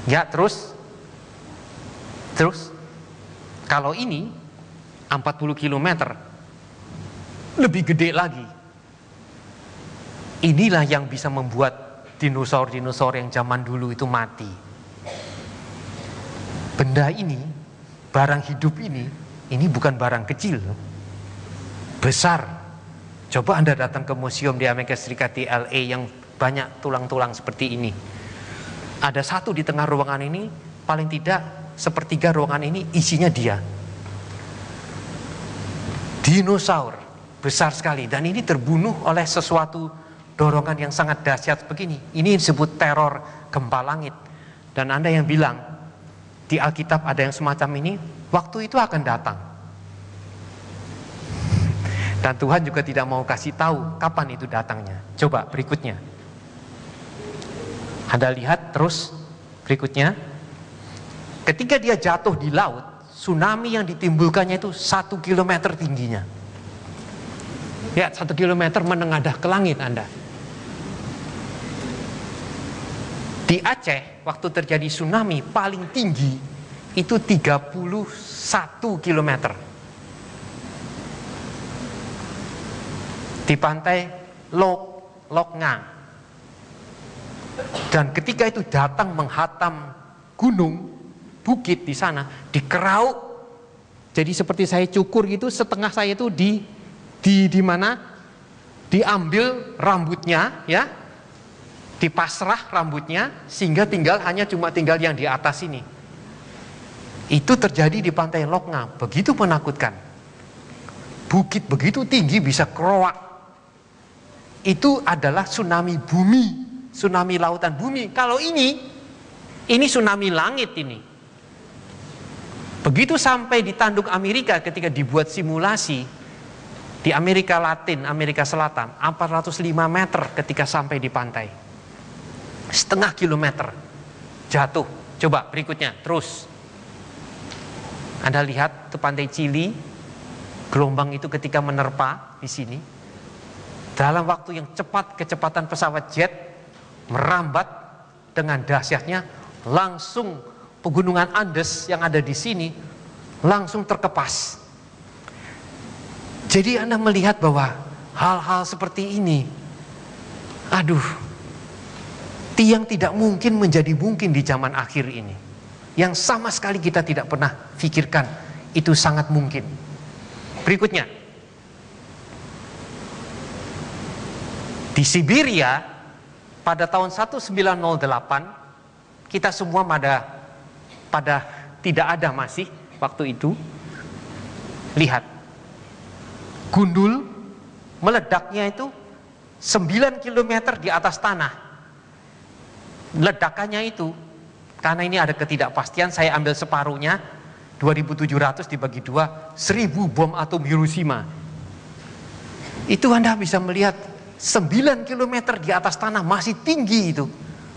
Ya, terus kalau ini 40 km lebih gede lagi. Inilah yang bisa membuat dinosaur-dinosaur yang zaman dulu itu mati. Benda ini, barang hidup ini bukan barang kecil, besar. Coba Anda datang ke museum di Amerika Serikat di LA yang banyak tulang-tulang seperti ini. Ada satu di tengah ruangan ini, paling tidak sepertiga ruangan ini isinya dia. Dinosaur besar sekali, dan ini terbunuh oleh sesuatu dorongan yang sangat dahsyat begini. Ini disebut teror gempa langit. Dan Anda yang bilang di Alkitab ada yang semacam ini, waktu itu akan datang. Dan Tuhan juga tidak mau kasih tahu kapan itu datangnya. Coba berikutnya. Anda lihat terus berikutnya. Ketika dia jatuh di laut, tsunami yang ditimbulkannya itu 1 kilometer tingginya. Ya, 1 kilometer menengadah ke langit Anda. Di Aceh, waktu terjadi tsunami paling tinggi itu 31 kilometer. Di pantai Lok Nga. Dan ketika itu datang menghantam gunung, bukit di sana, dikerauk. Jadi seperti saya cukur gitu, setengah saya itu di mana? Diambil rambutnya, ya. Dipasrah rambutnya sehingga hanya tinggal yang di atas ini. Itu terjadi di pantai Lok Nga, begitu menakutkan. Bukit begitu tinggi bisa keroak. Itu adalah tsunami bumi, tsunami lautan bumi. Kalau ini tsunami langit ini. Begitu sampai di tanduk Amerika ketika dibuat simulasi di Amerika Latin, Amerika Selatan, 405 meter ketika sampai di pantai. Setengah kilometer jatuh. Coba berikutnya, terus. Anda lihat itu pantai Chili, gelombang itu ketika menerpa di sini. Dalam waktu yang cepat, kecepatan pesawat jet merambat dengan dahsyatnya, langsung pegunungan Andes yang ada di sini langsung terkepas. Jadi Anda melihat bahwa hal-hal seperti ini, yang tidak mungkin menjadi mungkin di zaman akhir ini, yang sama sekali kita tidak pernah pikirkan itu sangat mungkin. Berikutnya, di Siberia pada tahun 1908 kita semua pada tidak ada masih waktu itu. Lihat, gundul meledaknya itu 9 km di atas tanah. Ledakannya itu, karena ini ada ketidakpastian, saya ambil separuhnya, 2700 dibagi 2, 1000 bom atom Hiroshima. Itu Anda bisa melihat 9 km di atas tanah, masih tinggi itu.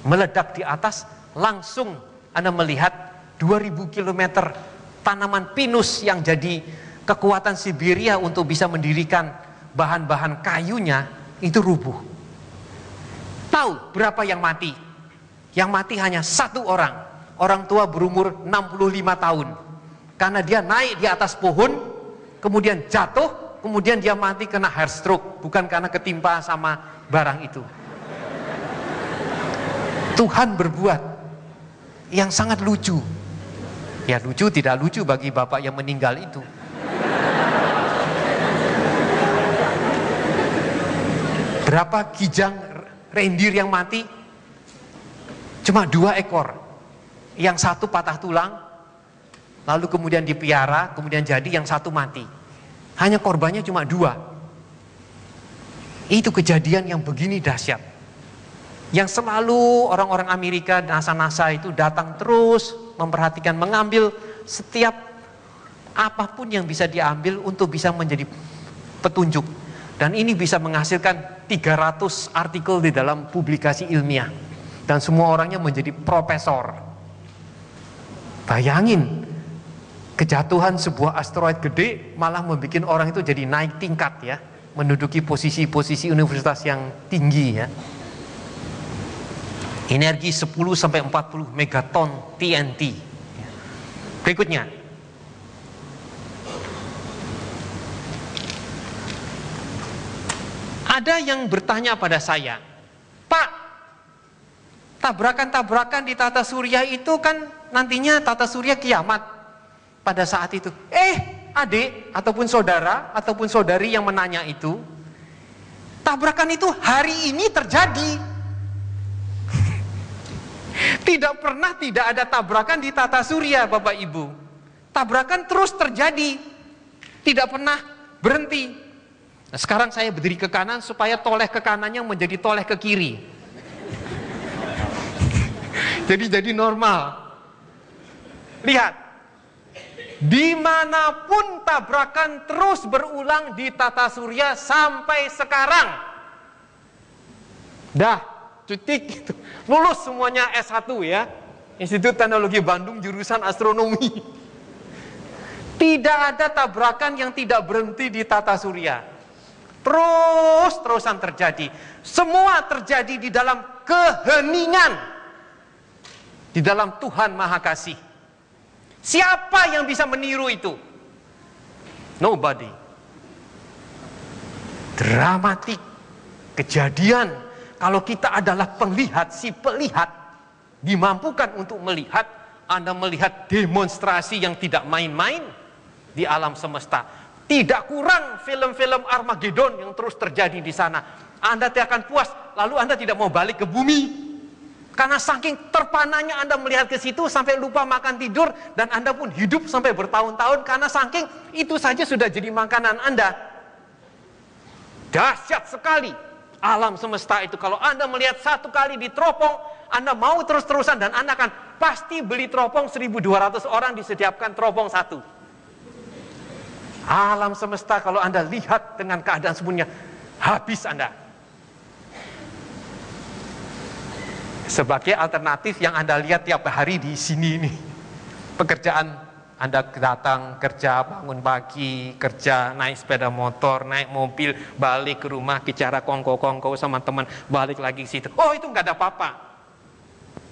Meledak di atas, langsung Anda melihat 2000 km tanaman pinus yang jadi kekuatan Siberia untuk bisa mendirikan bahan-bahan kayunya, itu rubuh. Tahu berapa yang mati? Yang mati hanya 1 orang. Orang tua berumur 65 tahun. Karena dia naik di atas pohon, kemudian jatuh, kemudian dia mati kena heart stroke, bukan karena ketimpa sama barang itu. Tuhan berbuat yang sangat lucu. Ya lucu tidak lucu bagi bapak yang meninggal itu. Berapa kijang reindeer yang mati? Cuma 2 ekor. Yang satu patah tulang, lalu kemudian dipiara, kemudian jadi, yang satu mati. Hanya korbannya cuma 2. Itu kejadian yang begini dahsyat. Yang selalu orang-orang Amerika, NASA itu datang terus memperhatikan, mengambil setiap apapun yang bisa diambil untuk bisa menjadi petunjuk. Dan ini bisa menghasilkan 300 artikel di dalam publikasi ilmiah. Dan semua orangnya menjadi profesor. Bayangin, kejatuhan sebuah asteroid gede malah membuat orang itu jadi naik tingkat ya, menduduki posisi-posisi universitas yang tinggi ya. Energi 10-40 megaton TNT. Berikutnya, ada yang bertanya pada saya, Pak, tabrakan-tabrakan di tata surya itu kan nantinya tata surya kiamat pada saat itu. Adik ataupun saudara ataupun saudari yang menanya itu, tabrakan itu hari ini terjadi. Tidak pernah tidak ada tabrakan di tata surya, Bapak Ibu. Tabrakan terus terjadi, tidak pernah berhenti. Nah, sekarang saya berdiri ke kanan supaya toleh ke kanannya menjadi toleh ke kiri. Jadi normal. Lihat, dimanapun tabrakan terus berulang di tata surya sampai sekarang. Dah. Cutik gitu. Lulus semuanya S1 ya, Institut Teknologi Bandung jurusan astronomi. Tidak ada tabrakan yang tidak berhenti di tata surya. Terus-terusan terjadi. Semua terjadi di dalam keheningan, di dalam Tuhan Maha Kasih. Siapa yang bisa meniru itu? Nobody. Dramatik kejadian. Kalau kita adalah penglihat, si pelihat, dimampukan untuk melihat, Anda melihat demonstrasi yang tidak main-main di alam semesta. Tidak kurang film-film Armageddon yang terus terjadi di sana. Anda tidak akan puas, lalu Anda tidak mau balik ke bumi. Karena saking terpananya Anda melihat ke situ sampai lupa makan tidur, dan Anda pun hidup sampai bertahun-tahun karena saking itu saja sudah jadi makanan Anda. Dahsyat sekali alam semesta itu. Kalau Anda melihat satu kali di teropong, Anda mau terus-terusan, dan Anda akan pasti beli teropong 1.200 orang disediakan teropong satu. Alam semesta kalau Anda lihat dengan keadaan semuanya, habis Anda. Sebagai alternatif yang Anda lihat tiap hari di sini ini, pekerjaan Anda datang kerja, bangun pagi, kerja, naik sepeda motor, naik mobil, balik ke rumah, bicara kongko-kongko sama teman, balik lagi ke situ. Oh, itu nggak ada apa-apa.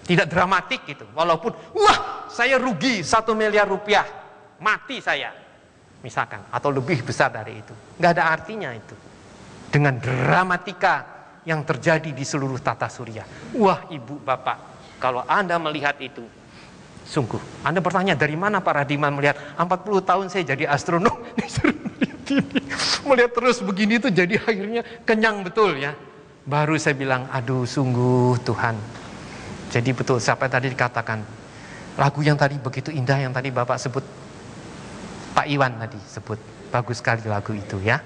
Tidak dramatik gitu. Walaupun, wah, saya rugi 1 miliar rupiah, mati saya, misalkan, atau lebih besar dari itu. Nggak ada artinya itu. Dengan dramatika yang terjadi di seluruh tata surya. Wah, Ibu, Bapak, kalau Anda melihat itu, sungguh, Anda bertanya dari mana Pak Radiman melihat 40 tahun saya jadi astronom, melihat terus begini tuh jadi akhirnya kenyang betul ya. Baru saya bilang, aduh sungguh Tuhan. Jadi betul siapa tadi dikatakan, lagu yang tadi begitu indah yang tadi Bapak sebut, Pak Iwan tadi sebut, bagus sekali lagu itu ya.